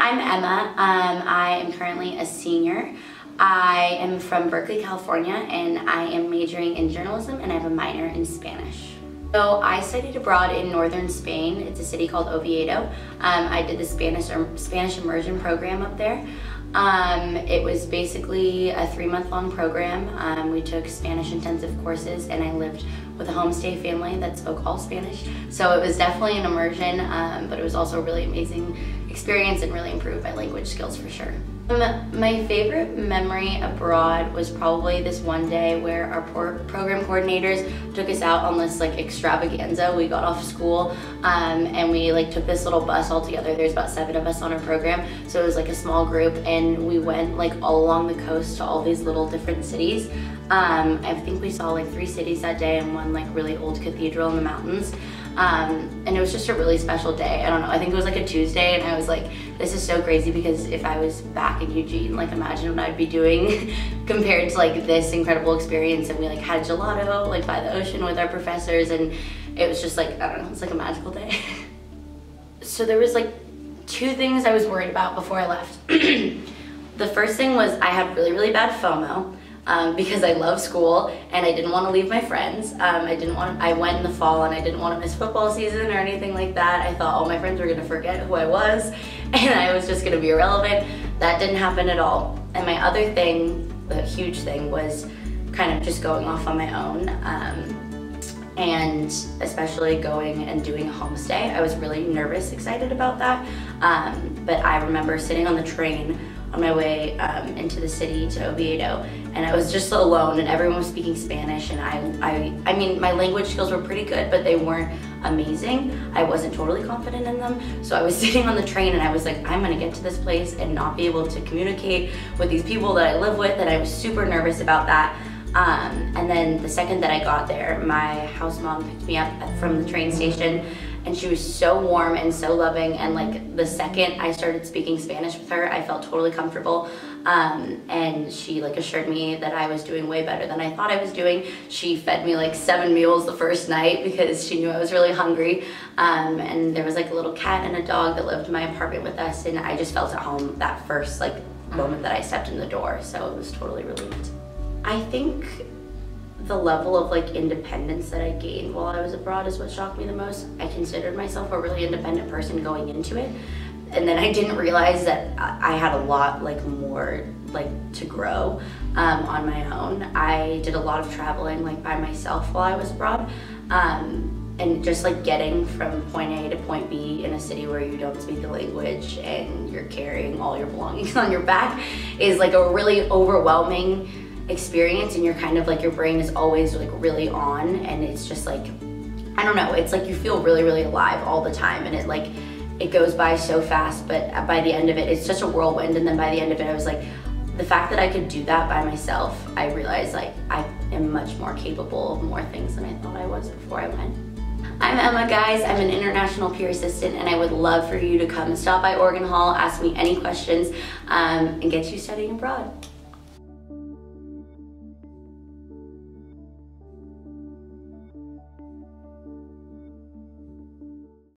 I'm Emma. I am currently a senior. I am from Berkeley, California, and I am majoring in journalism, and I have a minor in Spanish. So I studied abroad in northern Spain. It's a city called Oviedo. I did the Spanish immersion program up there. It was basically a 3-month-long program. We took Spanish intensive courses, and I lived with a homestay family that spoke all Spanish. So it was definitely an immersion, but it was also a really amazing experience and really improved my language skills for sure. My favorite memory abroad was probably this one day where our program coordinators took us out on this extravaganza. We got off school and we took this little bus all together. There's about 7 of us on our program, so it was a small group, and we went all along the coast to all these little different cities. I think we saw 3 cities that day and one really old cathedral in the mountains. And it was just a really special day. I don't know, I think it was a Tuesday, and I was like, this is so crazy, because if I was back in Eugene, imagine what I'd be doing compared to this incredible experience. And we had gelato by the ocean with our professors, and it was just I don't know, it's a magical day. So there was 2 things I was worried about before I left. The first thing was I had really bad FOMO. Because I love school and I didn't want to leave my friends. I went in the fall and I didn't want to miss football season or anything like that. I thought all my friends were going to forget who I was and I was just going to be irrelevant. That didn't happen at all. And my other thing, the huge thing, was kind of just going off on my own. And especially going and doing a homestay. I was really nervous, excited about that. But I remember sitting on the train on my way into the city to Oviedo, and I was just alone, and everyone was speaking Spanish, and I mean, my language skills were pretty good, but they weren't amazing. I wasn't totally confident in them, so I was sitting on the train, and I was like, I'm gonna get to this place and not be able to communicate with these people that I live with, and I was super nervous about that. And then the second that I got there, my house mom picked me up from the train station, and she was so warm and so loving, and the second I started speaking Spanish with her, I felt totally comfortable. And she assured me that I was doing way better than I thought I was doing. She fed me 7 meals the first night because she knew I was really hungry. And there was a little cat and a dog that lived in my apartment with us, and I just felt at home that first moment that I stepped in the door, so it was totally relieved. I think the level of independence that I gained while I was abroad is what shocked me the most. I considered myself a really independent person going into it, and then I didn't realize that I had a lot more to grow on my own. I did a lot of traveling by myself while I was abroad, and just getting from point A to point B in a city where you don't speak the language and you're carrying all your belongings on your back is a really overwhelming experience, and you're kind of your brain is always really on, and it's just I don't know, it's you feel really alive all the time, and it goes by so fast, but by the end of it, it's just a whirlwind. And then by the end of it, I was the fact that I could do that by myself, I realized I am much more capable of more things than I thought I was before I went. I'm Emma, guys. I'm an international peer assistant, and I would love for you to come stop by Oregon Hall, ask me any questions, and get you studying abroad.